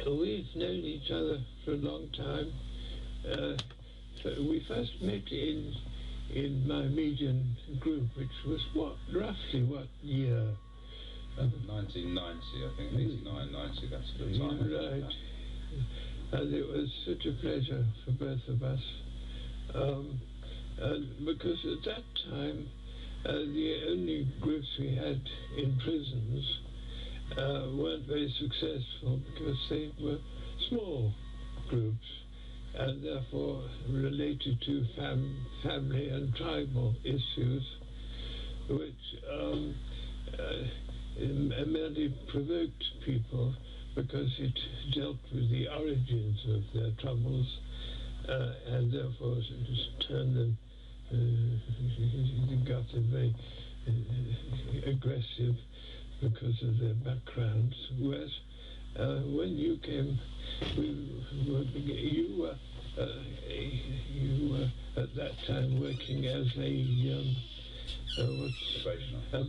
we've known each other for a long time. So we first met in my median group, which was roughly what year? 1990, I think, 89, 90, that's the time. Right. And it was such a pleasure for both of us. And because at that time, the only groups we had in prisons weren't very successful because they were small groups and therefore related to family and tribal issues, which merely provoked people because it dealt with the origins of their troubles and therefore turned them, got them very aggressive because of their backgrounds. Whereas when you came, you were at that time working as a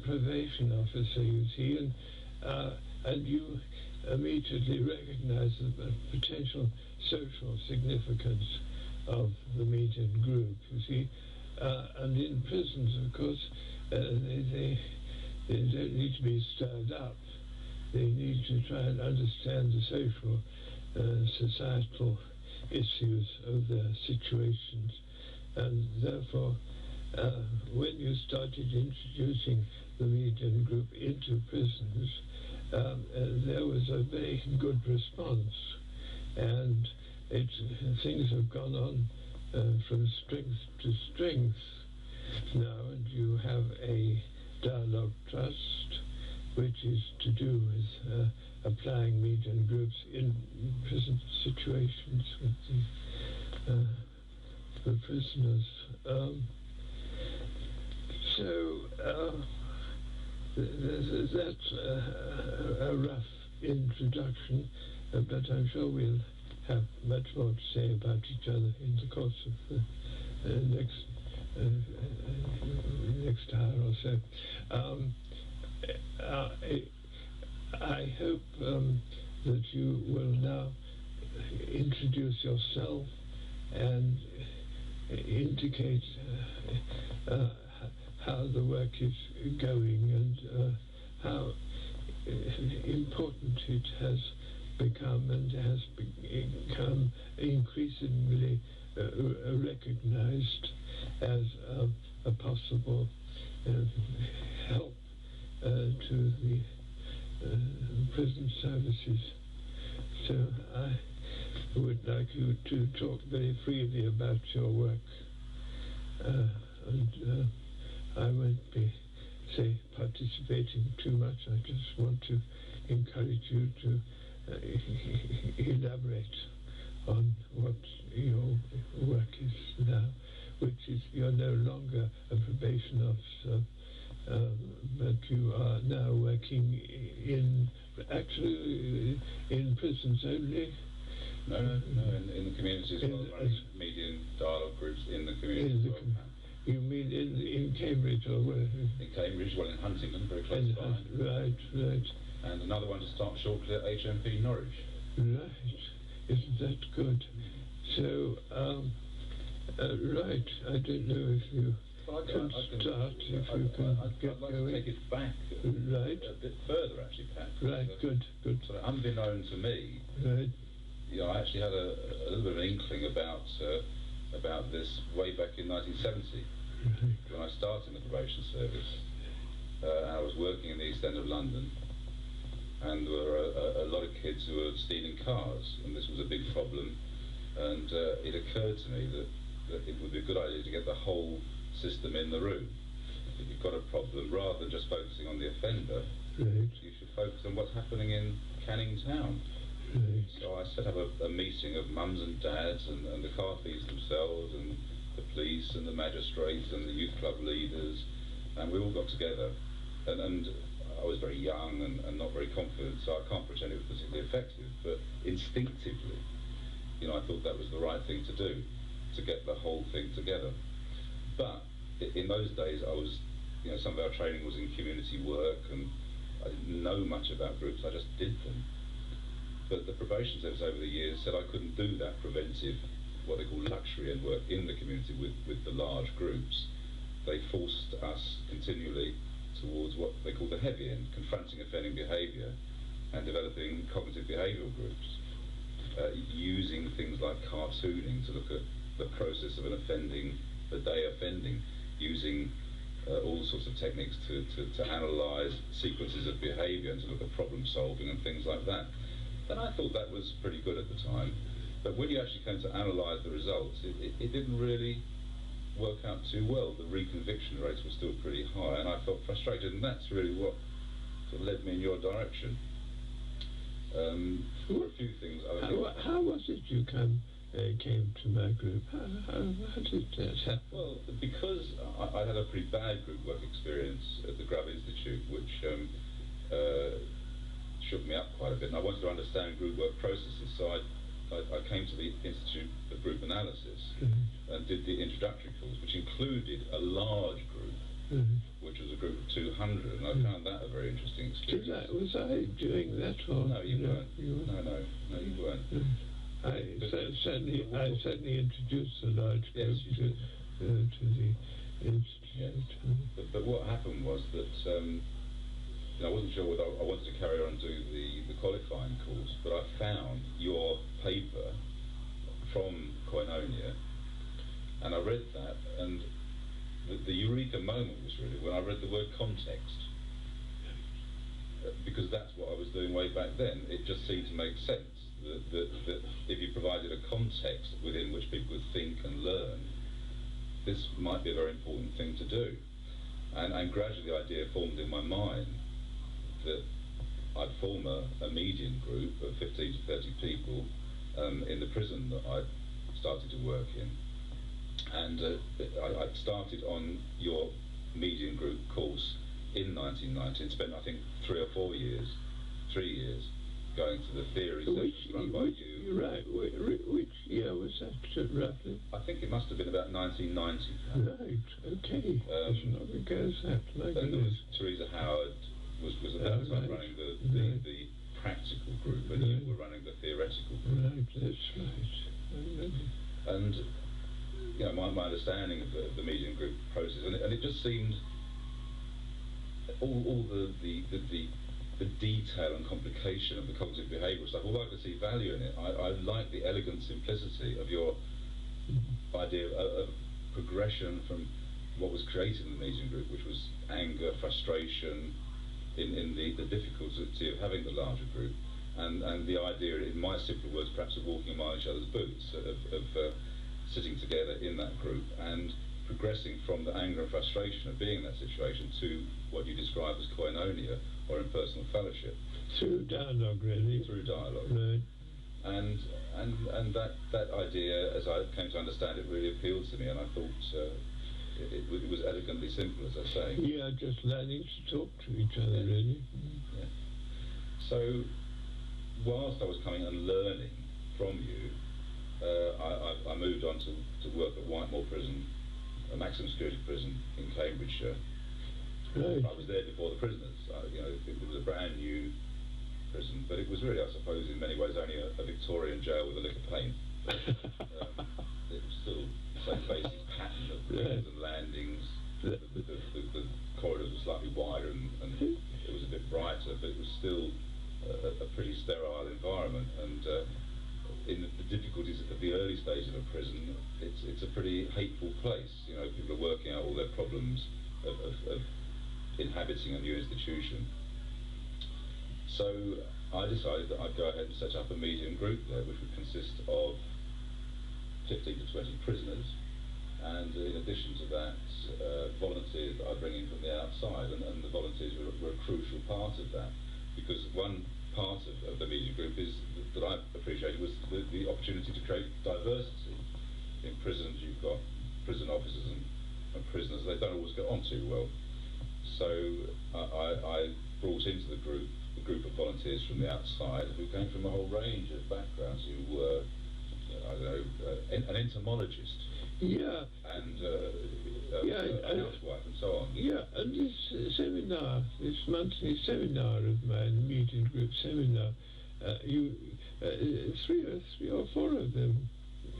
probation officer, you see, and you immediately recognized the potential social significance of the median group, you see. And in prisons, of course, they don't need to be stirred up. They need to try and understand the social, societal issues of their situations. And therefore, when you started introducing the median group into prisons, there was a very good response. And things have gone on from strength to strength now, and you have a dialogue trust which is to do with applying median groups in prison situations with the prisoners. So that's a rough introduction, but I'm sure we'll have much more to say about each other in the course of the next hour or so. I hope that you will now introduce yourself and indicate how the work is going and how important it has become and has become increasingly recognized as a possible help to the prison services. So I would like you to talk very freely about your work, and I won't be, participating too much. I just want to encourage you to elaborate on what your work is now, which is you're no longer a probation officer, but you are now working in prisons only. No, in the communities, running median dialogue groups in the community. You mean in Cambridge or where? In Cambridge, well, in Huntingdon, very close by. Right. And another one to start shortly at HMP Norwich. Right. Isn't that good? So, right, I don't know if you can start, if you can get I'd like going. to take it back a bit further, actually, Pat. Right, good. So unbeknown to me, right. I actually had a little bit of an inkling about this way back in 1970, right. when I started in the probation service. I was working in the East End of London, and there were a lot of kids who were stealing cars, and this was a big problem. And it occurred to me that it would be a good idea to get the whole system in the room. If you've got a problem, rather than just focusing on the offender, right. you should focus on what's happening in Canning Town. Right. So I set up a meeting of mums and dads and the car thieves themselves and the police and the magistrates and the youth club leaders, and we all got together. And I was very young and not very confident, so I can't pretend it was particularly effective, but instinctively, I thought that was the right thing to do, to get the whole thing together. But in those days, I was, some of our training was in community work, and I didn't know much about groups, I just did them. But the probation service over the years said I couldn't do that preventive, what they call luxury end work in the community with the large groups. They forced us continually towards what they call the heavy end, confronting offending behaviour and developing cognitive behavioural groups, using things like cartooning to look at the process of an offending, the day offending, using all sorts of techniques to analyse sequences of behaviour and to look at problem solving and things like that. And I thought that was pretty good at the time, but when you actually came to analyse the results, it didn't really work out too well. The reconviction rates were still pretty high, and I felt frustrated, and that's really what sort of led me in your direction. For a few things. How was it you came to my group? How did that happen? Well, because I had a pretty bad group work experience at the Grub Institute, which shook me up quite a bit, and I wanted to understand group work processes, so I came to the Institute of Group Analysis and did the introductory course, which included a large group, which was a group of 200, and I found that a very interesting experience. Was I doing that? Or no, you weren't. No, you weren't. I certainly introduced a large group to the Institute. Yes. But what happened was that I wasn't sure whether I wanted to carry on and do the qualifying course, but I found your paper from Koinonia, and I read that, and the eureka moment was really when I read the word context, because that's what I was doing way back then. It just seemed to make sense that if you provided a context within which people could think and learn, this might be a very important thing to do. And gradually the idea formed in my mind that I'd form a median group of 15 to 30 people in the prison that I'd started to work in. And I started on your median group course in 1990 and spent, I think, 3 years, going to the theory sessions run by you. You're right. Which year was that, roughly? I think it must have been about 1990. Right, okay. As long ago as that, my then there goodness. was Teresa Howard was at that time running the practical group, and you were running the theoretical group. Right, that's right. And my understanding of the median group process, and it just seemed all the detail and complication of the cognitive behavioural stuff, although I could see value in it, I like the elegant simplicity of your idea of progression from what was created in the median group, which was anger, frustration, in the difficulty of having the larger group, and the idea, in my simple words, perhaps of walking among each other's boots, of sitting together in that group and progressing from the anger and frustration of being in that situation to what you describe as koinonia, or impersonal fellowship. Through dialogue, really. Through dialogue. Right. And that idea, as I came to understand it, really appealed to me, and I thought it was elegantly simple, as I say. Yeah, just learning to talk to each other, really. Yeah. So, whilst I was coming and learning from you, I moved on to work at Whitemore Prison, a maximum security prison in Cambridgeshire. Right. I was there before the prisoners. It was a brand new prison, but it was really, I suppose, in many ways only a Victorian jail with a lick of paint. It was still the same basic pattern of rooms and landings. The corridors were slightly wider and it was a bit brighter, but it was still a pretty sterile environment. And in the difficulties at the early stage of a prison, it's a pretty hateful place. People are working out all their problems of inhabiting a new institution. So I decided that I'd go ahead and set up a medium group there, which would consist of 15 to 20 prisoners, and in addition to that, volunteers that I'd bring in from the outside, and the volunteers were a crucial part of that, because one part of the medium group is that I appreciated was the opportunity to create diversity. In prisons you've got prison officers and prisoners, they don't always get on too well. So I brought into the group of volunteers from the outside who came from a whole range of backgrounds, who were, an entomologist. Yeah. And a housewife and so on. Yeah, and this seminar, this monthly seminar of mine, meeting group seminar, three or four of them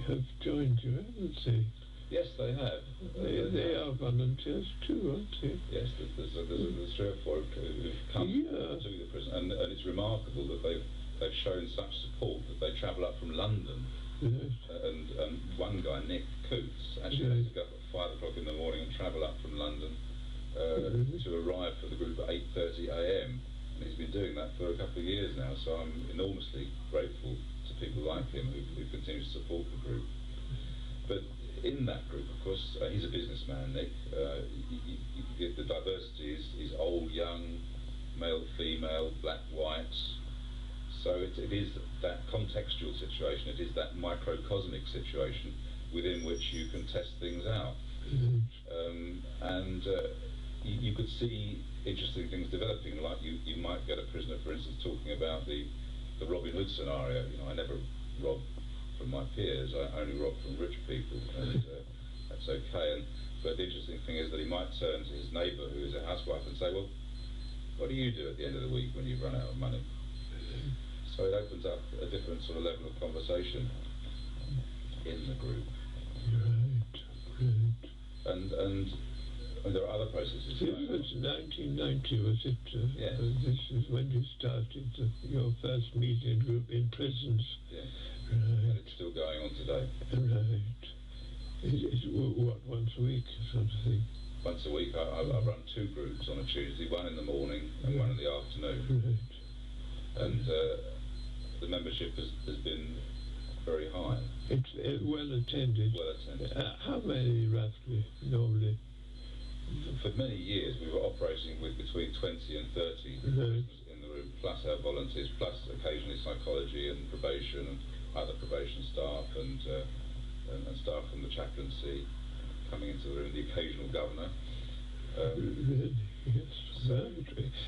have joined you, haven't they? Yes, they have. They are volunteers too, aren't they? Yes, there's 3 or 4 who've come to the prison, and it's remarkable that they've shown such support that they travel up from London. Yes. And one guy, Nick Coots, actually had to go up at 5 o'clock in the morning and travel up from London to arrive for the group at 8:30 a.m. And he's been doing that for a couple of years now, so I'm enormously grateful to people like him who continue to support the group. But in that group, of course, he's a businessman, Nick. The diversity is old, young, male, female, black, white. So it is that contextual situation, it is that microcosmic situation within which you can test things out. You could see interesting things developing, like you might get a prisoner, for instance, talking about the Robin Hood scenario. I never rob from my peers, I only rob from rich people, and that's okay. But the interesting thing is that he might turn to his neighbour, who is a housewife, and say, well, what do you do at the end of the week when you've run out of money? So it opens up a different sort of level of conversation in the group. Right. And there are other processes. This was 1990, was it? Yes. This is when you started your first media group in prisons. Yes. Right. And it's still going on today. Right. It's what, once a week or something? Once a week. I run 2 groups on a Tuesday, one in the morning and one in the afternoon. Right. And the membership has been very high. It's well attended. Well attended. How many roughly, normally? For many years we were operating with between 20 and 30 prisoners in the room, plus our volunteers, plus occasionally psychology and probation and other probation staff and staff from the chaplaincy coming into the room, the occasional governor. Really? Yes. So,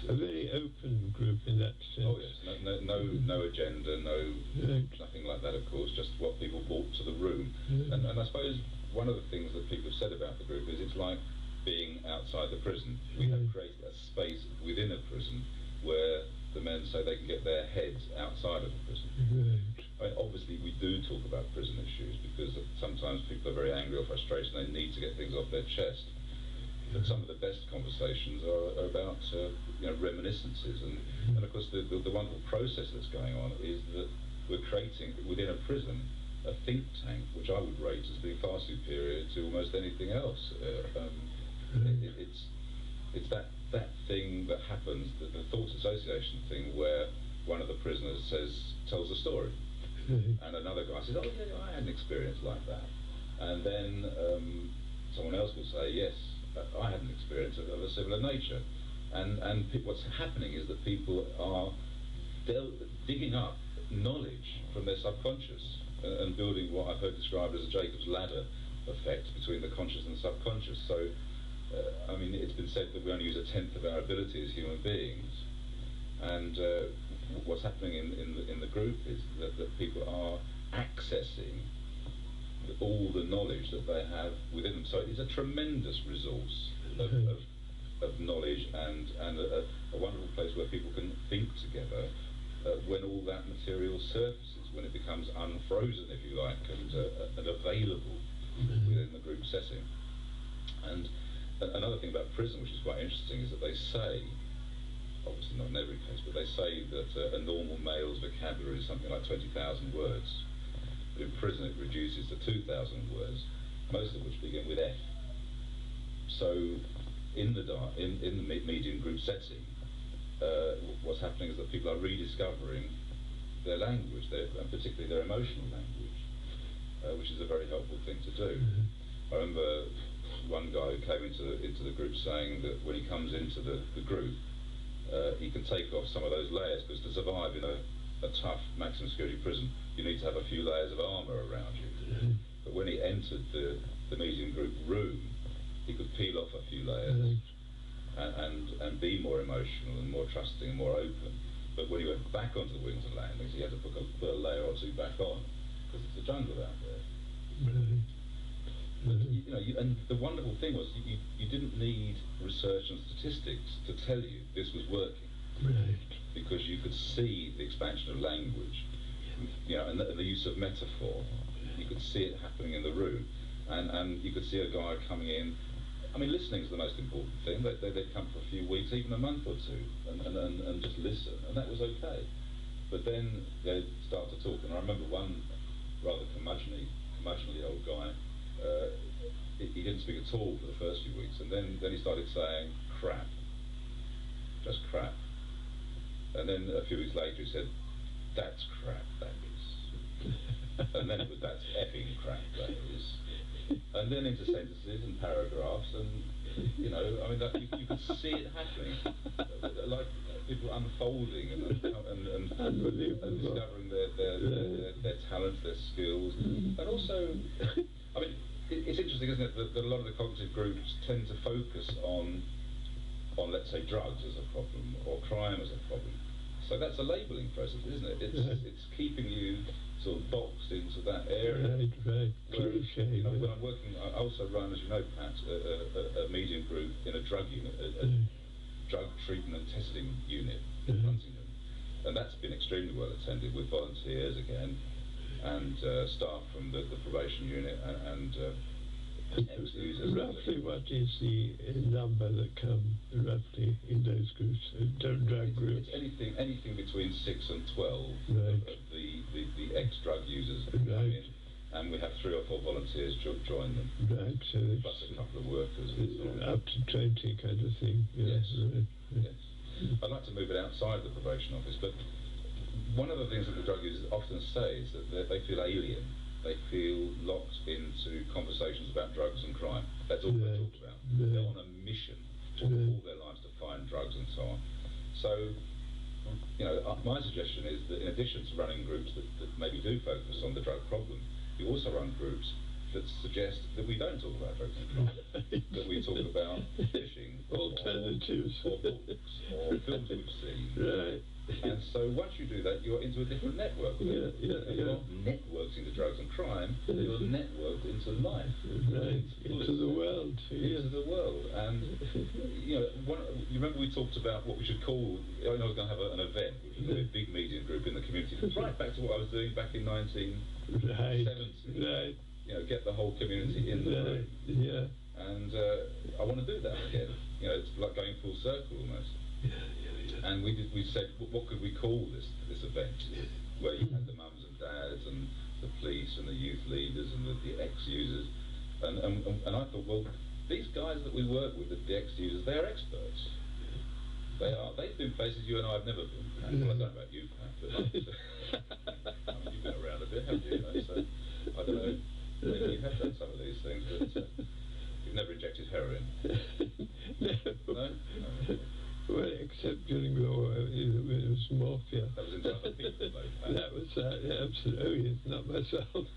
a very open group in that sense. Oh yes, no agenda, nothing like that, of course, just what people brought to the room. And I suppose one of the things that people have said about the group is it's like being outside the prison. We have created a space within a prison where the men say they can get their heads outside of the prison. I mean, obviously we do talk about prison issues because sometimes people are very angry or frustrated and they need to get things off their chest. But some of the best conversations are about reminiscences, and of course the wonderful process that's going on is that we're creating within a prison a think tank, which I would rate as being far superior to almost anything else. It's that thing that happens, the thought association thing, where one of the prisoners tells a story, and another guy says, oh yeah, I had an experience like that, and then someone else will say, yes, I had an experience of a similar nature, and what's happening is that people are digging up knowledge from their subconscious and building what I've heard described as a Jacob's ladder effect between the conscious and the subconscious. So I mean, it's been said that we only use 1/10 of our ability as human beings, and what's happening in the group is that people are accessing all the knowledge that they have within them. So it's a tremendous resource of knowledge and a wonderful place where people can think together when all that material surfaces, when it becomes unfrozen, if you like, and available within the group setting. And another thing about prison, which is quite interesting, is that they say, obviously not in every case, but they say that a normal male's vocabulary is something like 20,000 words. But in prison it reduces to 2,000 words, most of which begin with F. So in the medium group setting, what's happening is that people are rediscovering their language, and particularly their emotional language, which is a very helpful thing to do. I remember one guy who came into the group saying that when he comes into the group, he can take off some of those layers, because to survive in a tough maximum security prison, you need to have a few layers of armour around you. But when he entered the medium group room, he could peel off a few layers and be more emotional and more trusting and more open. But when he went back onto the wings and landings, he had to put a layer or two back on, because it's a jungle out there. But, and the wonderful thing was you didn't need research and statistics to tell you this was working. because you could see the expansion of language, you know, and the use of metaphor. You could see it happening in the room, and you could see a guy coming in. I mean, listening is the most important thing. They'd come for a few weeks, even a month or two, and just listen, and that was okay. But then they'd start to talk, and I remember one rather curmudgeonly old guy. He didn't speak at all for the first few weeks, and then he started saying crap, just crap. And then a few weeks later he said, "That's crap, that is." And then it was, "That's effing crap, that is." And then into sentences and paragraphs, and you know, I mean, that, you could see it happening, like people unfolding and discovering their talents, their skills, and also, I mean, it's interesting, isn't it, that a lot of the cognitive groups tend to focus on let's say drugs as a problem or crime as a problem. So that's a labelling process, isn't it? It's keeping you sort of boxed into that area. Right. Cliche. You know, when I'm working, I also run, as you know, Pat, a medium group in a drug unit, a drug treatment and testing unit in Huntingdon, and that's been extremely well attended with volunteers again, and staff from the probation unit and ex-users. Roughly, what is the number that come roughly in those groups, drug groups? It's anything between 6 and 12 right. of the ex-drug users that come in, and we have 3 or 4 volunteers join them. Right, so plus a couple of workers. And so on. Up to 20 kind of thing. Yes. Right. Yes. I'd like to move it outside the probation office, but one of the things that the drug users often say is that they feel alien. They feel locked into conversations about drugs and crime. That's all they talk about. They're on a mission all their lives to find drugs and so on. So, you know, my suggestion is that in addition to running groups that maybe do focus on the drug problem, you also run groups that suggest that we don't talk about drugs and crime, that we talk about fishing, alternatives, or books, or films we've seen. Right. And so once you do that, you're into a different network. You're not networked into drugs and crime, you're networked into life. Right. Into the world. Into the world. And, you know, you remember we talked about what we should call, I was going to have an event, which was a big medium group in the community, right back to what I was doing back in 1970. Right. You know, get the whole community in the room. Yeah. And I want to do that again. You know, it's like going full circle almost. And we said, what could we call this event? Where you had the mums and dads and the police and the youth leaders and the ex-users. And I thought, well, these guys that we work with, the ex-users, they're experts. They've been places you and I have never been. Well, I don't know about you, Pat, but I mean, you've been around a bit, haven't you? So, I don't know, maybe you have done some of these things, but you've never injected heroin. No? No? Well, except during the war, it was morphia. That was into other people, though. That was absolutely not myself.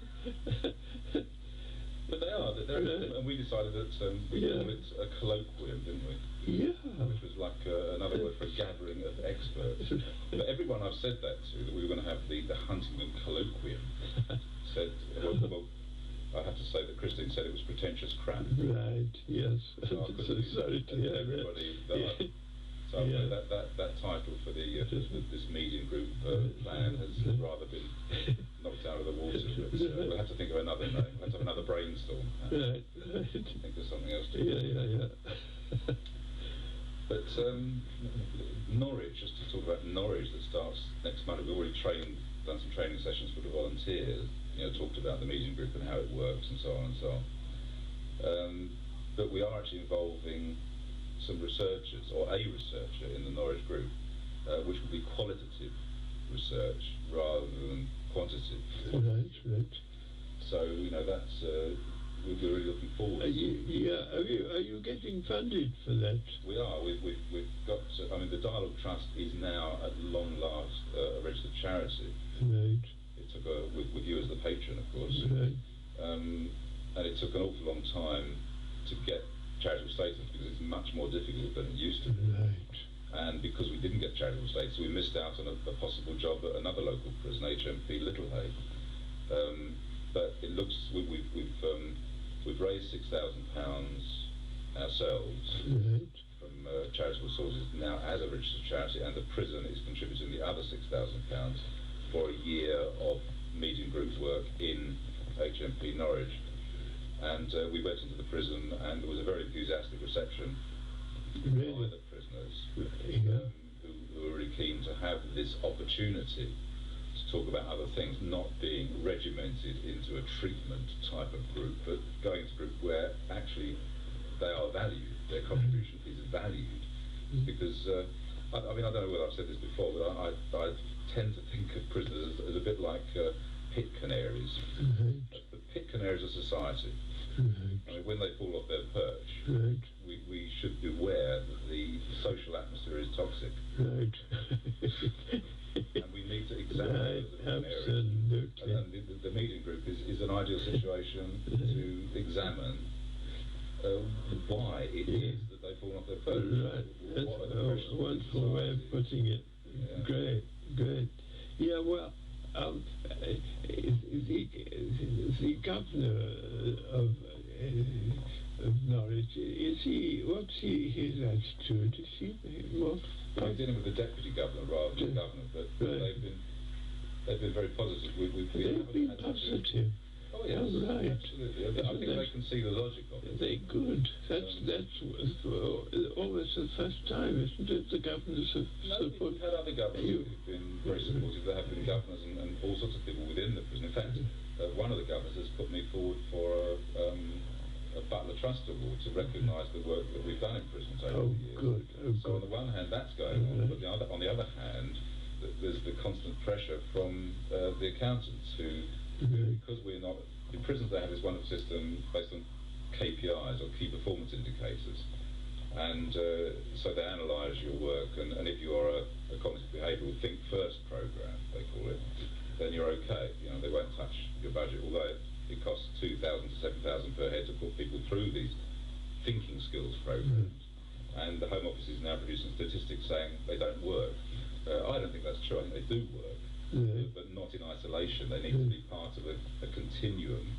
But they're and we decided that we called it a colloquium, didn't we? Yeah. Which was like another word for a gathering of experts. But everyone I've said that to, that we were going to have the Huntingdon colloquium, said, well, I have to say that Christine said it was pretentious crap. Right, yes. So sorry to hear everybody that. So that title for this medium group plan has rather been knocked out of the water. But we'll have to think of another name. We'll have to have another brainstorm. Right. Think of something else to Yeah. But Norwich, just to talk about Norwich, that starts next Monday. We've already done some training sessions for the volunteers. You know, talked about the medium group and how it works and so on and so on. But we are actually involving some researchers, or a researcher in the Norwich group, which will be qualitative research rather than quantitative. Right. So, you know, that's we're really looking forward to. Are you getting funded for that? We are. We've got. I mean, the Dialogue Trust is now at long last a registered charity. Right. It took with you as the patron, of course. Right. And it took an awful long time to get charitable status because it's much more difficult than it used to be. Right. And because we didn't get charitable status, we missed out on a possible job at another local prison, HMP Littlehay. But it looks we've raised £6,000 ourselves right. from charitable sources now as a registered charity, and the prison is contributing the other £6,000 for a year of meeting groups work in HMP Norwich. And we went into the prison, and there was a very enthusiastic reception by the prisoners who were really keen to have this opportunity to talk about other things, not being regimented into a treatment type of group, but going into a group where actually they are valued, their contribution is valued. Because, I mean, I don't know whether I've said this before, but I tend to think of prisoners as a bit like pit canaries. The pit canaries of society. I mean, when they fall off their perch, we should beware that the social atmosphere is toxic. And we need to examine those areas. And the meeting group is an ideal situation to examine why it is that they fall off their perch. That's a wonderful way of putting it. Great. Yeah, well, the governor of Norwich, what's his attitude? Is he more... I'm dealing with the deputy governor rather than the governor, but they've been very positive. They've been positive. Oh yes, absolutely. I think they can see the logic of it. They're good. That's almost the first time, isn't it? The governors have supported. We've had other governors who've been very supportive. There have been governors and all sorts of people within the prison. In fact, one of the governors has put me forward for a Butler Trust Award to recognise the work that we've done in prisons over the years. Good. So on the one hand, that's going on, but on the other hand, there's the constant pressure from the accountants who, because we're not in prisons, they have this wonderful system based on KPIs or key performance indicators, and so they analyse your work, and if you are a cognitive behavioural think first program, they call it, then you're okay. You know, they won't touch your budget, although it costs £2,000 to £7,000 per head to put people through these thinking skills programs, and the Home Office is now producing statistics saying they don't work. I don't think that's true. I think they do work, but not in isolation. They need to be part of a continuum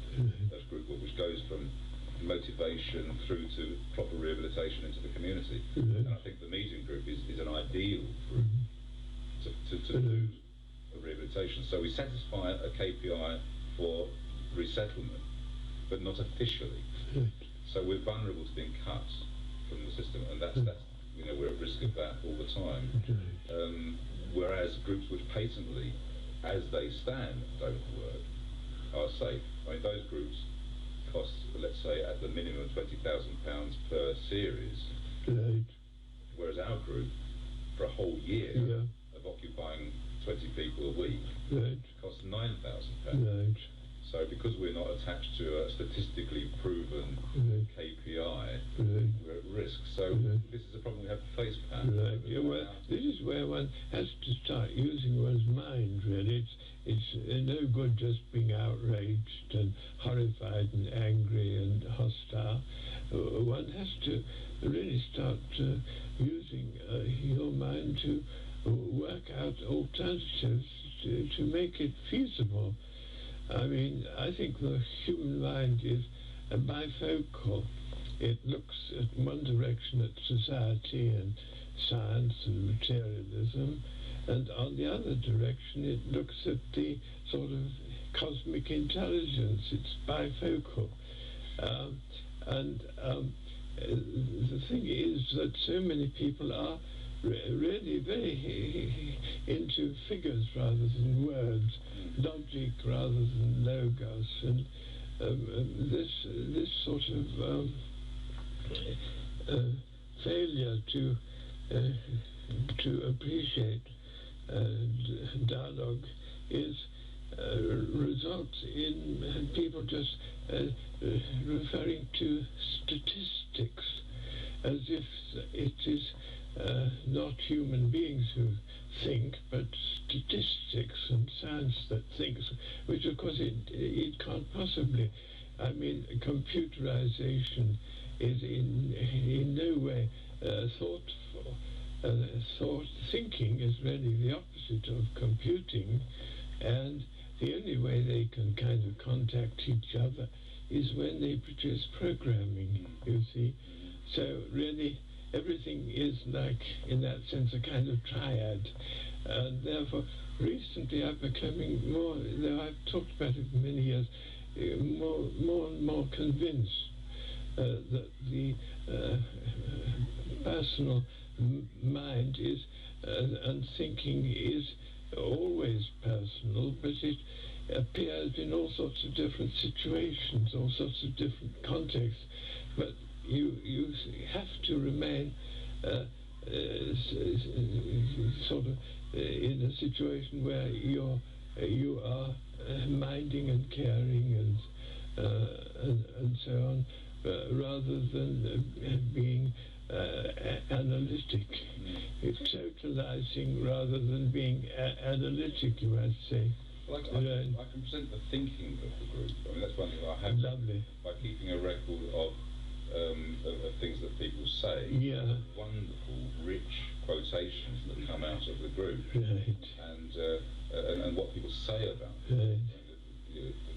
of group work, which goes from motivation through to proper rehabilitation into the community. And I think the meeting group is an ideal group to do a rehabilitation. So we satisfy a KPI for resettlement, but not officially. So we're vulnerable to being cut from the system, and that's you know, we're at risk of that all the time. Whereas groups which patently, as they stand, don't work, are safe. I mean, those groups cost, let's say, at the minimum £20,000 per series, whereas our group, for a whole year of occupying 20 people a week, costs £9,000. So because we're not attached to a statistically proven KPI, we're at risk. So this is a problem we have to face, Pat. Well, this is where one has to start using one's mind, really. It's no good just being outraged and horrified and angry and hostile. One has to really start using your mind to work out alternatives to make it feasible. I mean, I think the human mind is bifocal. It looks at one direction at society and science and materialism, and on the other direction it looks at the sort of cosmic intelligence. It's bifocal. And the thing is that so many people are really very into figures rather than words, logic rather than logos, and this sort of failure to appreciate dialogue results in people just referring to statistics as if it is not human beings who think, but statistics and science that thinks, which of course it can't possibly. I mean, computerization is in no way thoughtful. Thinking is really the opposite of computing, and the only way they can kind of contact each other is when they produce programming, you see. So really, everything is like, in that sense, a kind of triad. And therefore, recently I'm becoming more, though I've talked about it for many years, more and more convinced that the personal mind is and thinking is always personal, but it appears in all sorts of different situations, all sorts of different contexts. But you have to remain sort of in a situation where you are minding and caring and so on, rather than being analytic. It's totalizing rather than being analytic, you might say. Well, I can present the thinking of the group. I mean, that's one thing I have Lovely. By keeping a record of things that people say. Yeah. Wonderful, rich quotations that come out of the group. Right. And what people say about it. Right.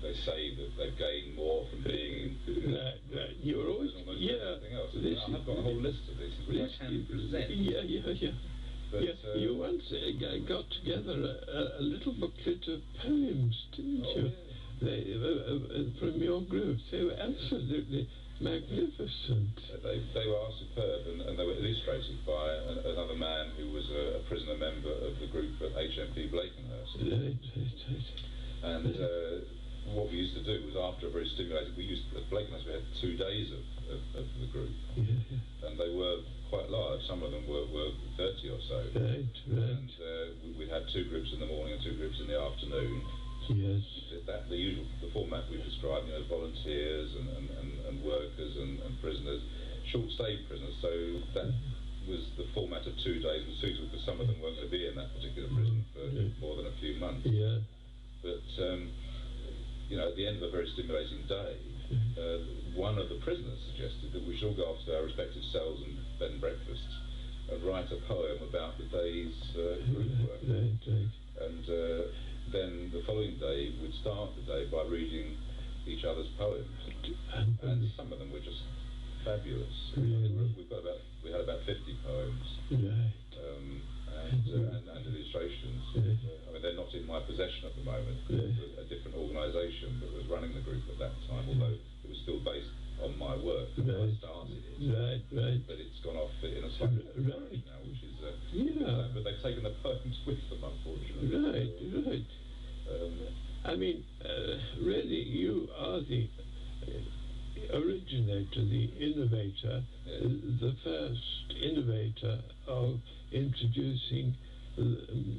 They say that they've gained more from being in Right. You're always, yeah. Everything else. I've got a whole list of these which I can present. Yeah. But, you once got together a little booklet of poems, didn't you? Yeah. From your group. They were absolutely magnificent. They were superb, and they were illustrated by another man who was a prisoner member of the group at HMP Blakenhurst. Right. And what we used to do was, after a very stimulating, at Blakenhurst we had 2 days of the group, and they were quite large. Some of them were 30 or so. Right. And we had 2 groups in the morning and 2 groups in the afternoon. Yes. The format we've described, volunteers and workers and prisoners, short-stay prisoners. So that was the format of 2 days, and suitable because some of them weren't going to be in that particular prison for more than a few months. Yeah. But at the end of a very stimulating day, one of the prisoners suggested that we should all go off to our respective cells and bed and breakfasts and write a poem about the day's group work. Right. And then the following day we'd start the day by reading each other's poems, and some of them were just fabulous. Really? We had about 50 poems. Right. And illustrations. I mean, they're not in my possession at the moment. It was a different organisation that was running the group at that time, although it was still based on my work when I started it. Right. But it's gone off in a slightly different direction now, which is... but they've taken the poems with them, unfortunately. Right. I mean, really, you are the originator, the innovator, the first innovator of introducing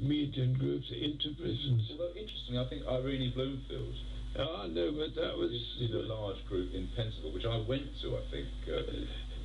median groups into prisons. Although, interestingly, I think Irene Bloomfield no, but that was... did a large group in Pensacola, which I went to, I think,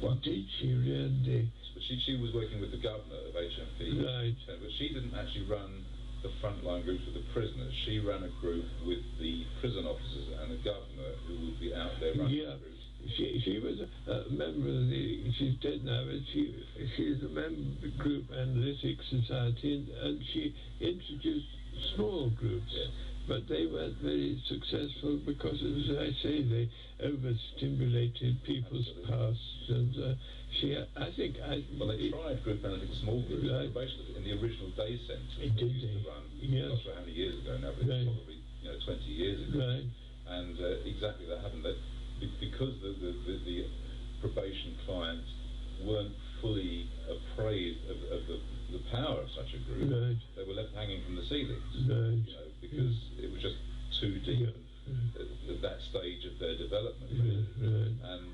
once. Did she really? But she was working with the governor of HMP. Right. But she didn't actually run the frontline groups with the prisoners. She ran a group with the prison officers and the governor, who would be out there running the groups. She was a member of she's dead now, but she's a member of the Group Analytics Society, and she introduced small groups. Yes. But they weren't very successful because, as I say, they overstimulated people's pasts, and Well, they tried group analytics, small groups, right. basically in the original day centres Did they used to run. Yes. I'm not sure how many years ago now, but it's probably 20 years ago. Right. And exactly that happened. Because the probation clients weren't fully appraised of the power of such a group, Right. they were left hanging from the ceilings. Right. Because it was just too deep at that stage of their development. Right. And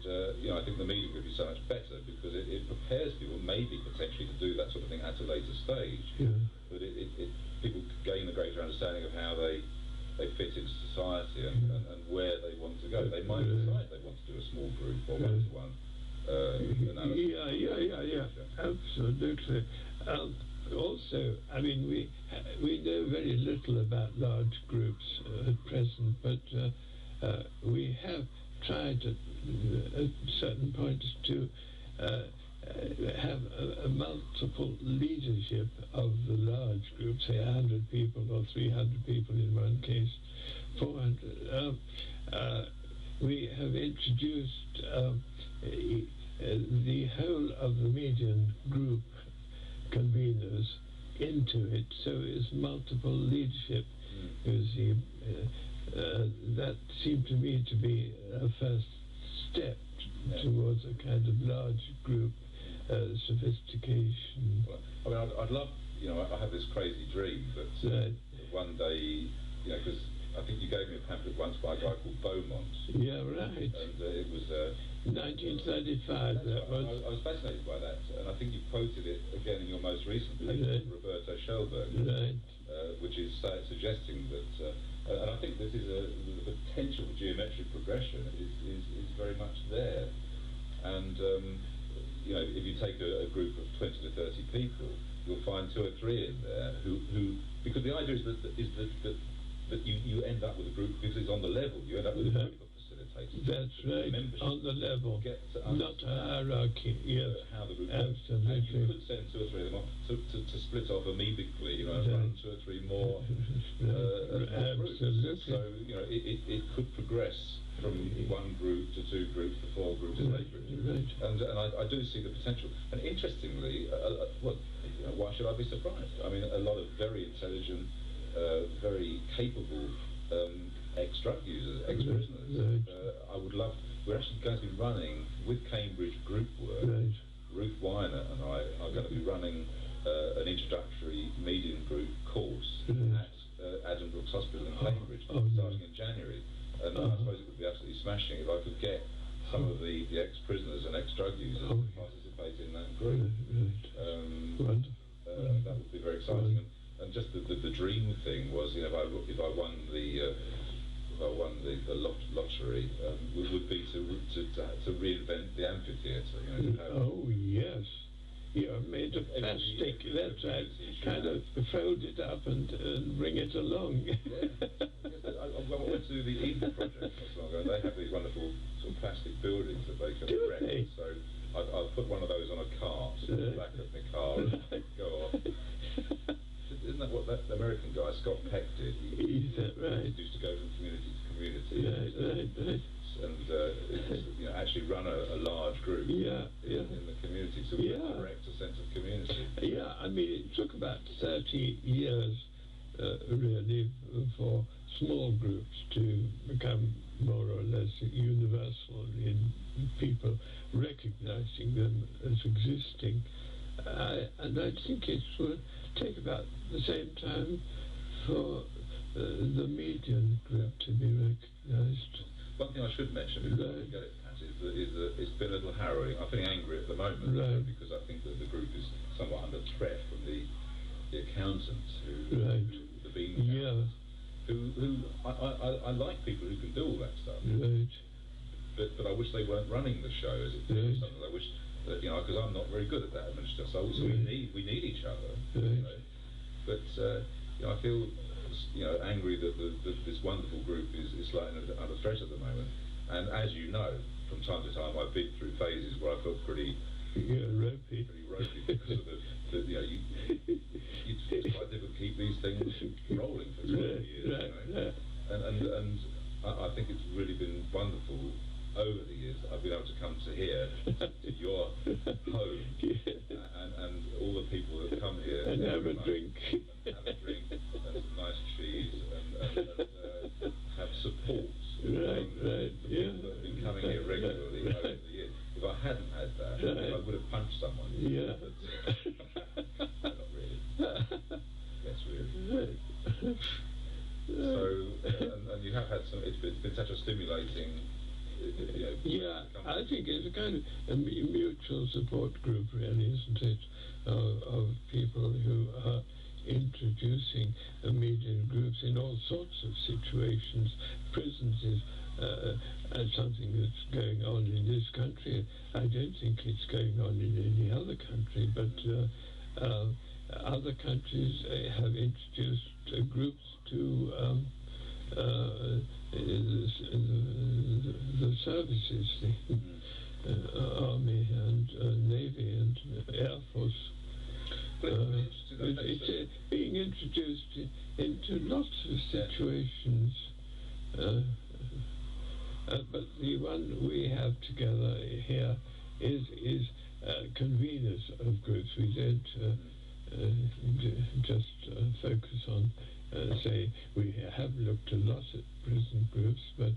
I think the media group is so much better because it prepares people maybe potentially to do that sort of thing at a later stage. Yeah. But people gain a greater understanding of how they fit into society and where they want to go. They might decide they want to do a small group or one-to-one analysis. Yeah, absolutely. Also, I mean, we know very little about large groups at present, but we have tried at certain points to have a multiple leadership of the large groups, say 100 people or 300 people in one case, 400. We have introduced the whole of the median group conveners into it, so it's multiple leadership. You see, that seemed to me to be a first step towards a kind of large group sophistication. Well, I mean, I'd love, I have this crazy dream that one day, because I think you gave me a pamphlet once by a guy called Beaumont. Yeah, right. And it was 1935. That was. I was fascinated by that, and I think you quoted it again in your most recent paper, Roberto Schellberg, which is suggesting that, and I think this is the potential for geometric progression is very much there, and if you take a group of 20 to 30 people, you'll find 2 or 3 in there who because the idea is that you end up with a group, because it's on the level, you end up with a group of facilitators. That's right, on the level, not a hierarchy. Yes, how the group absolutely. And you could send 2 or 3 of them off to split off amicably, and run 2 or 3 more. Absolutely. So it could progress from 1 group to 2 groups to 4 groups to 8 groups. Right. And I do see the potential. And interestingly, why should I be surprised? I mean, a lot of very intelligent, very capable ex-drug users, ex-prisoners. I would love. We're actually going to be running with Cambridge group work. Right. Ruth Weiner and I are going to be running an introductory medium group course at Adam Brooks Hospital in Cambridge, starting in January. And I suppose it would be absolutely smashing if I could get some of the ex-prisoners and ex-drug users to participate in that group. That would be very exciting. And just the dream thing was, if I won the lottery, would be to reinvent the amphitheatre. Oh yes, made of plastic. That's right. Kind of fold it up and bring it along. I went to the Eden Project not so long ago, and they have these wonderful sort of plastic buildings that they can erect. So I'll put one of those on a cart, back of the car, and go off. Isn't that what that American guy Scott Peck did? Is that right? He used to go from community to community, and actually run a large group in the community, so we direct a sense of community. Yeah, I mean, it took about 30 years, really, for small groups to become more or less universal in people recognizing them as existing. And I think it will take about the same time for the median group to be recognized. One thing I should mention before we get it, Pat, is that it's been a little harrowing. I'm feeling angry at the moment because I think that the group is somewhat under threat from the accountants the bean accountants, who I like people who can do all that stuff. But I wish they weren't running the show as it did. I wish that, because I'm not very good at that administrative. So we need each other. But I feel angry that this wonderful group is slightly under threat at the moment. And as you know, from time to time I've been through phases where I felt pretty ropey because of it's quite difficult to keep these things rolling for 20 years. And I think it's really been wonderful over the years. I've been able to come to here, to your home, and all the people that come here and have a drink, and some nice cheese, and have support. People that have been coming here regularly over the years. If I hadn't had that, I would have punched someone. But, not really. Yes, really. So, and you have had some. It's been such a stimulating. I think it's a kind of a mutual support group, really, isn't it, of people who are introducing median groups in all sorts of situations. Prisons is something that's going on in this country. I don't think it's going on in any other country, but other countries have introduced groups to the services, the Army and Navy and Air Force. It's being introduced into lots of situations, but the one we have together here is conveners of groups. We don't just focus on, say, we have looked a lot at prison groups, but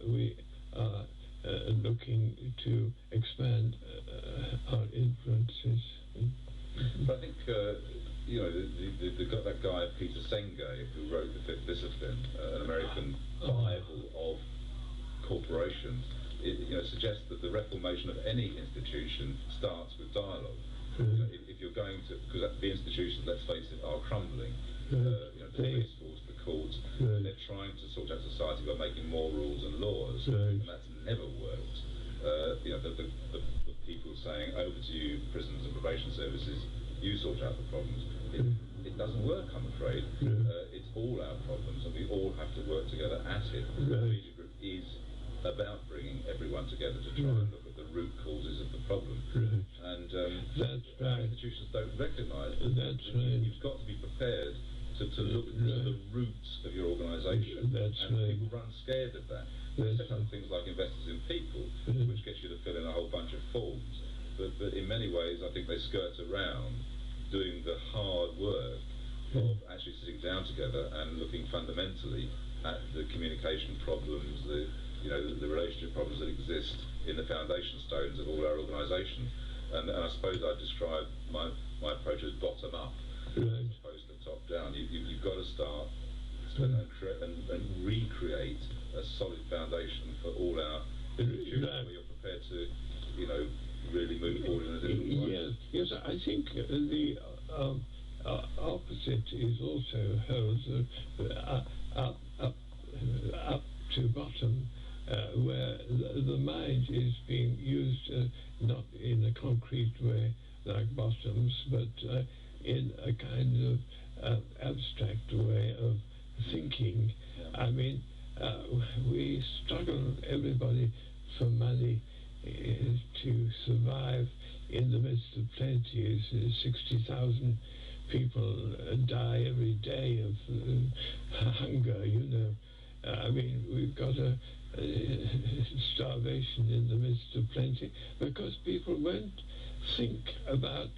we are looking to expand our influences. But I think, that guy Peter Senge, who wrote The Fifth Discipline, an American Bible of corporations, suggests that the reformation of any institution starts with dialogue. If you're going to, because the institutions, let's face it, are crumbling. The police force, the courts, they're trying to sort out society by making more rules and laws, and that's never worked. The people saying, over to you, prisons and probation services, you sort out the problems. It doesn't work, I'm afraid. It's all our problems, and we all have to work together at it. The media group is about bringing everyone together to try and look at the root causes of the problem. And that's right. Institutions don't recognise that. That's right. You've got to be prepared to look to the roots of your organisation. That's and right. people run scared of that. They set up things like Investors in People, which gets you to fill in a whole bunch of forms. But in many ways, I think they skirt around doing the hard work of actually sitting down together and looking fundamentally at the communication problems, the relationship problems that exist in the foundation stones of all our organisations. And I suppose I'd describe my approach as bottom up, as opposed to top down. You've got to start and recreate a solid foundation for all our institutions where you're prepared to, really move forward in a different way. Yes, I think the opposite is also held up to bottom, where the mind is being used not in a concrete way like bottoms, but in a kind of abstract way of thinking. I mean, we struggle, everybody, for money to survive in the midst of plenty. 60,000 people die every day of hunger, I mean, we've got a starvation in the midst of plenty because people won't think about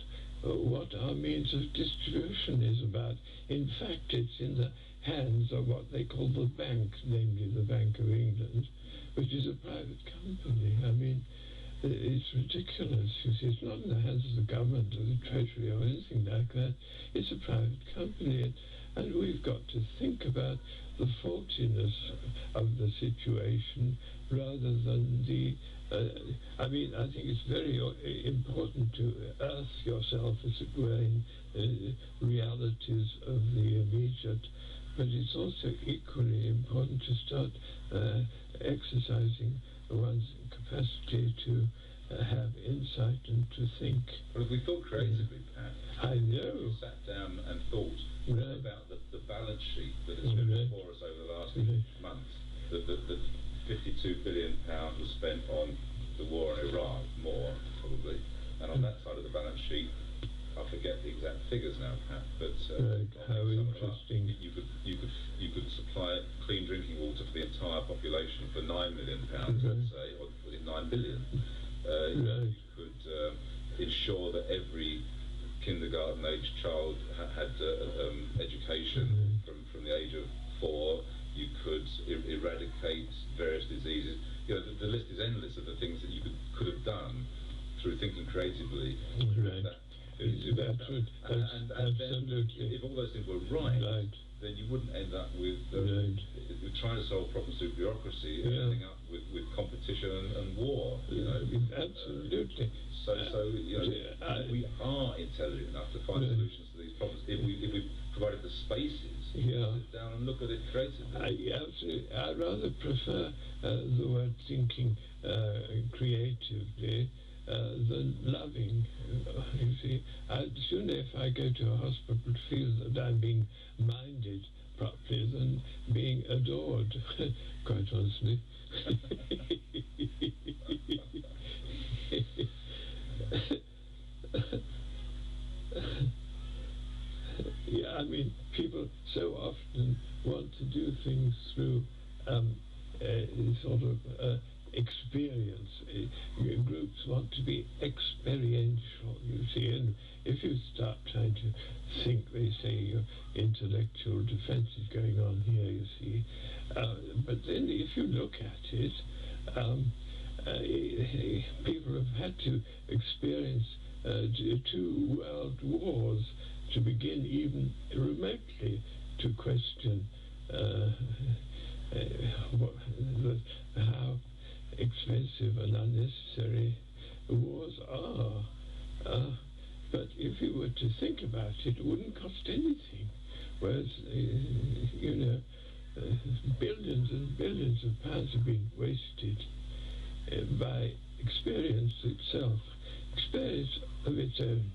what our means of distribution is about. In fact, it's in the hands of what they call the bank, namely the Bank of England, which is a private company. I mean, it's ridiculous. You see, it's not in the hands of the government or the Treasury or anything like that. It's a private company, and we've got to think about the faultiness of the situation rather than the... I mean, I think it's very important to earth yourself, as it were, in realities of the immediate, but it's also equally important to start exercising one's capacity to have insight and to think. Well, if we thought creatively, Pat, I know. If you sat down and thought about the balance sheet that has been before us over the last months, that £52 billion was spent on the war in Iraq, more probably, and on that side of the balance sheet, I forget the exact figures now, Pat, but how interesting. You could supply clean drinking water for the entire population for £9 million, let's say, or was it 9 billion? You could ensure that every kindergarten-aged child had education from the age of 4. You could eradicate various diseases. The list is endless of the things that you could have done through thinking creatively. That's absolutely. Then, if all those things were right, then you wouldn't end up with trying to solve problems through bureaucracy and ending up with competition and war. Absolutely. We are intelligent enough to find solutions to these problems if we provided the spaces to sit down and look at it creatively. I rather prefer the word thinking creatively than loving. You see, I'd sooner, if I go to a hospital, feel that I'm being minded properly than being adored, quite honestly. I mean, people so often want to do things through sort of experience. Groups want to be experiential, you see, and if you start trying to think, they say your intellectual defense is going on here, you see. But then if you look at it, people have had to experience 2 world wars to begin even remotely to question how expensive and unnecessary wars are. But if you were to think about it, it wouldn't cost anything. Whereas, billions and billions of pounds have been wasted by experience itself. Experience of its own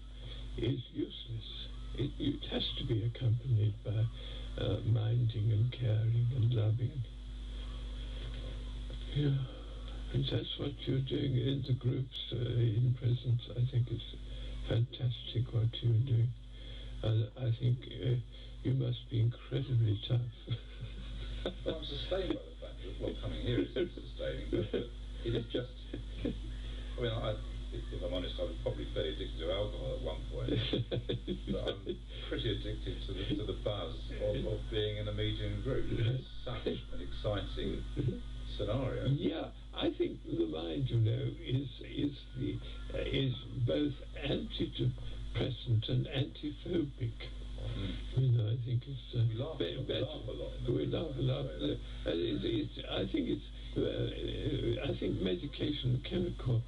is useless. It has to be accompanied by minding and caring and loving. Yeah, and that's what you're doing in the groups in present. I think it's fantastic what you're doing. I think you must be incredibly tough. Well, I'm sustained by the fact that, well, coming here is sustaining, but it is just, I mean, if I'm honest, I was probably fairly addicted to alcohol at one point, but I'm pretty addicted to the buzz of being in a meeting group. It's such an exciting scenario. Yeah, I think the mind, is both antidepressant and antiphobic. I think it's we laugh a lot. We laugh a lot. I think medication, chemical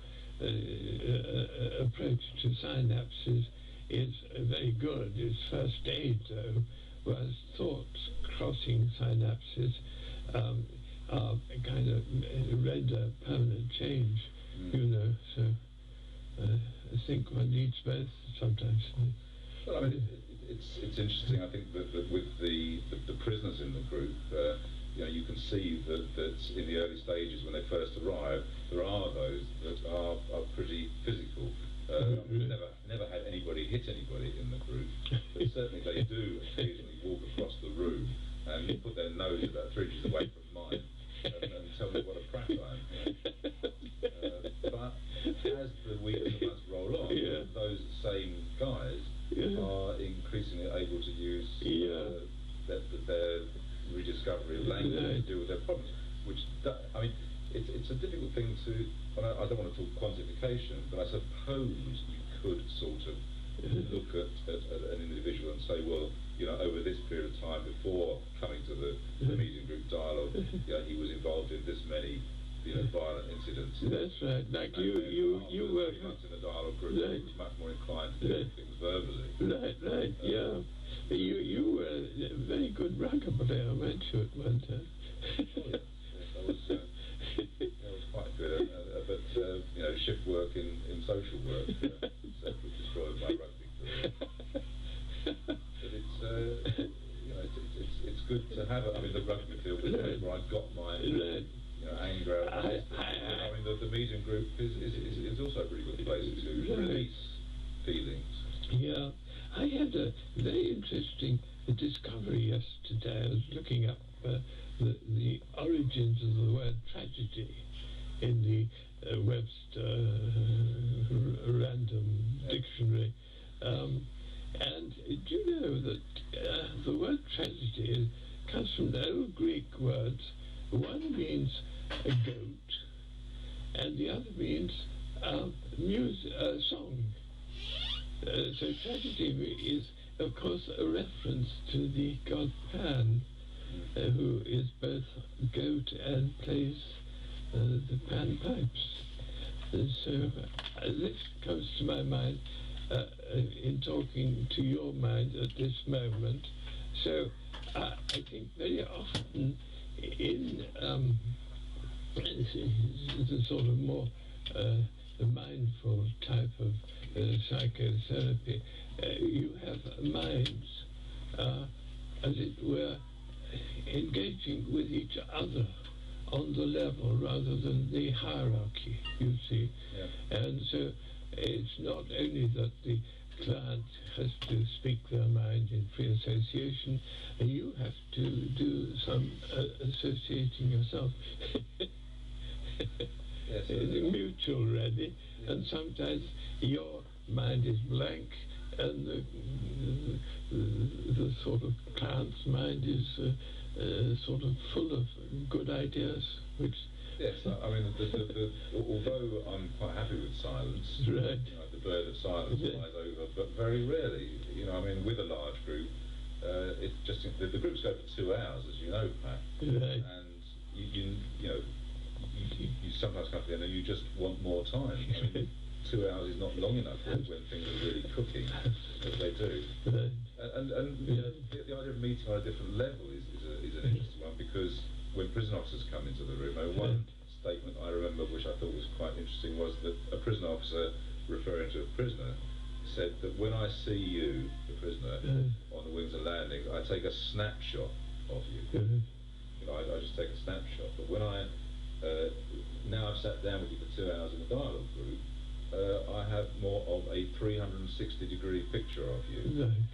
approach to synapses is very good. It's first aid, though, whereas thoughts crossing synapses are kind of render permanent change, So I think one needs both sometimes. Well, I mean, it's interesting. I think that with the prisoners in the group, you can see that in the early stages when they first arrive, there are those that are pretty physical. Never had anybody hit anybody in the group, but certainly they do occasionally walk across the room and put their nose about 3 inches away from mine and tell me what a prat I am. But as the weeks and months roll on, those same guys are increasingly able to use their rediscovery of language to deal with their problems. Which, I mean, it's a difficult thing to. I don't want to talk quantification, but I suppose you could sort of look at an individual and say, well, over this period of time before coming to the meeting group dialogue, he was involved in this many violent incidents. That's right. Like you were in the dialogue group, he was much more inclined to do things verbally. Right. Yeah. You were a very good rugby player, weren't you, at one time? I was quite good. But shift work in social work destroyed my rugby career. But it's good to have it. I mean, the rugby field was where I got my anger out. I mean, the meeting group is also a pretty good place to release feelings. Yeah, I had a very interesting discovery yesterday. I was looking up the origins of the word tragedy in the Webster Random Dictionary. And do you know that the word tragedy comes from the old Greek words? One means a goat, and the other means song. So tragedy is, of course, a reference to the god Pan, who is both goat and plays the Pan pipes. So this comes to my mind in talking to your mind at this moment. So I think very often in the sort of more mindful type of psychotherapy, you have minds, as it were, engaging with each other on the level rather than the hierarchy, you see. And so it's not only that the client has to speak their mind in free association, and you have to do some associating yourself. Yes, it's mutual, really, and sometimes your mind is blank, and the sort of client's mind is sort of full of good ideas, which. Yes, I mean, although I'm quite happy with silence, Right. The bird of silence flies over, but very rarely, I mean, with a large group, it's just, the groups go for 2 hours, as you know, Pat, Right. and you sometimes come to the end and you just want more time. I mean, 2 hours is not long enough when things are really cooking, as they do. Right. And the idea of meeting on a different level is an interesting one, because when prison officers come into the room, one statement I remember which I thought was quite interesting was that a prison officer, referring to a prisoner, said that when I see you, the prisoner, on the wings and landings, I take a snapshot of you. I just take a snapshot. But when now I've sat down with you for 2 hours in a dialogue group, I have more of a 360-degree picture of you. Right.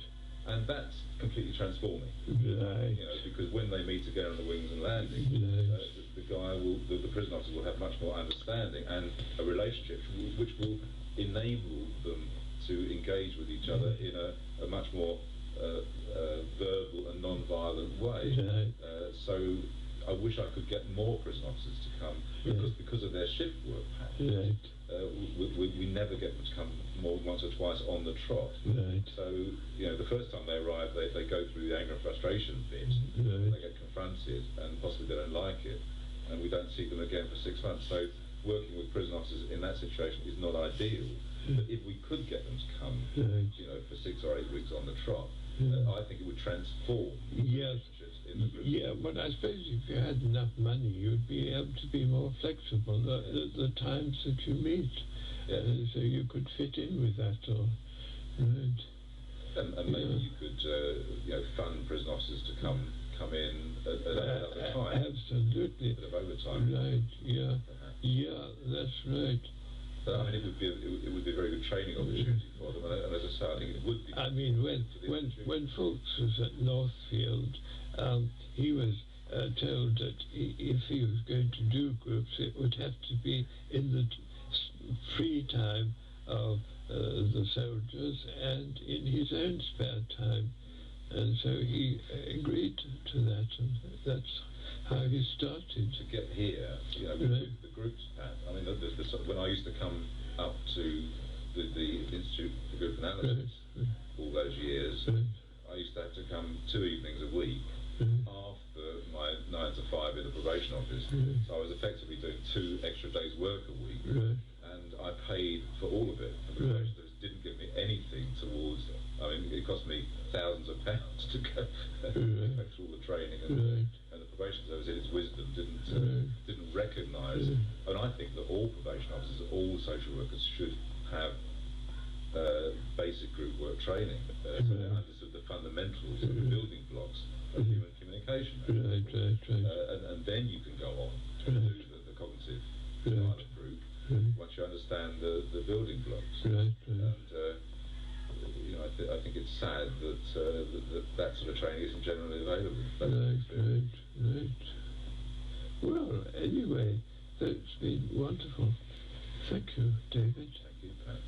And that's completely transforming. Right. Because when they meet again on the wings and landings, the prison officer will have much more understanding and a relationship which will enable them to engage with each other in a much more verbal and non-violent way. Right. So I wish I could get more prison officers to come, because of their shift work pattern. Right. We never get them to come more once or twice on the trot. Right. So, the first time they arrive, they go through the anger and frustration bit. Right. They get confronted, and possibly they don't like it, and we don't see them again for 6 months. So, working with prison officers in that situation is not ideal. But if we could get them to come, for 6 or 8 weeks on the trot, I think it would transform relationships in the group. Yeah, but I suppose if you had enough money, you'd be able to be more flexible. The times that you meet, so you could fit in with that. Right. And maybe you could, fund prison officers to come in at another time. Absolutely. A bit of overtime. Right. Yeah. Yeah, that's right. I mean, it would be a very good training opportunity for them, and as I say, I think it would be. I mean, when Fulks was at Northfield, he was told that if he was going to do groups, it would have to be in the free time of the soldiers and in his own spare time, and so he agreed to that, and that's how he started. To get here, the groups, Pat. I mean, when I used to come up to the Institute for Group Analysis all those years, I used to have to come 2 evenings a week after my 9 to 5 in the probation office. So I was effectively doing 2 extra days' work a week, and I paid for all of it. And the probation office didn't give me anything towards it. I mean, it cost me thousands of pounds to go through all the training, and the probation service, in its wisdom, didn't recognise. And I think that all probation officers, all social workers, should have basic group work training, so they understood the fundamentals, the building blocks of human communication. And then you can go on to do the cognitive style of group once you understand the building blocks. And I think it's sad that sort of training isn't generally available. Right. Well, anyway, that's been wonderful. Thank you, David. Thank you, Pat.